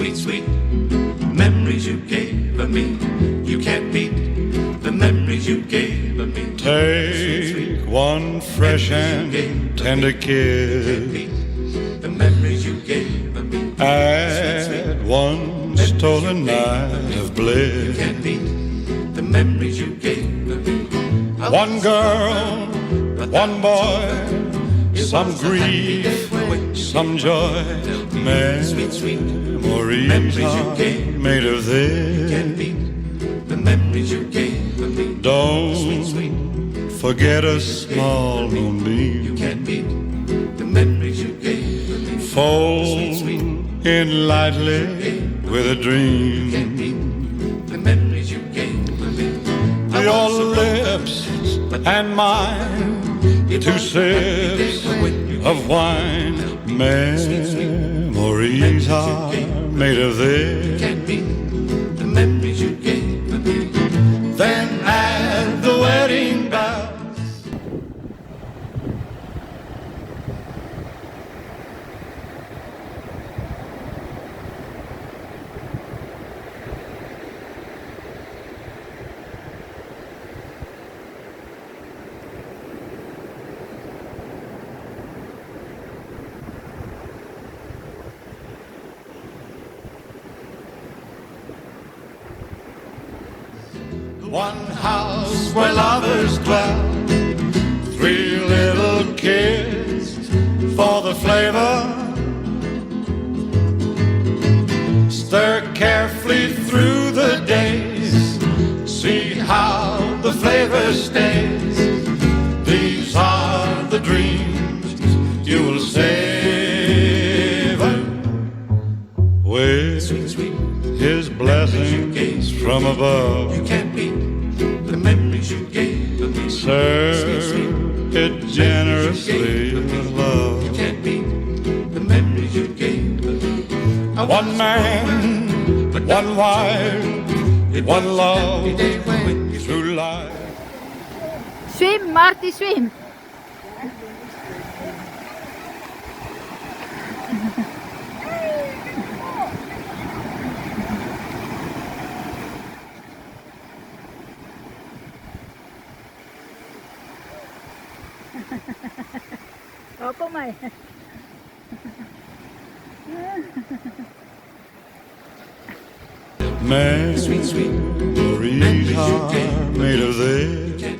sweet, sweet memories you gave me. You can't beat the memories you gave me. Take one fresh and tender kiss. The memories you gave me. Add one stolen night of bliss. Can't beat the memories you gave me. One girl, one boy, some grief, some joy. Memories are made of this. The memories you gave me. Don't forget a small moonbeam. You can't beat the memories you gave me. Fold in lightly with a dream. The memories you gave me. Your lips and mine, two sips of wine. Memories are made of this. Can't beat the memories you gave me. Then add the wedding bells. One house where lovers dwell, three little kids for the flavor. Stir carefully through the days, see how the flavor stays. These are the dreams you will savor with His blessings from above. You can't beat the memories you gave me. Serve it generously with love. You can't beat the memories you gave me. One man, one wife, one love through life. Swim, Marty, swim. Oh, kom maar. Memories are made of this.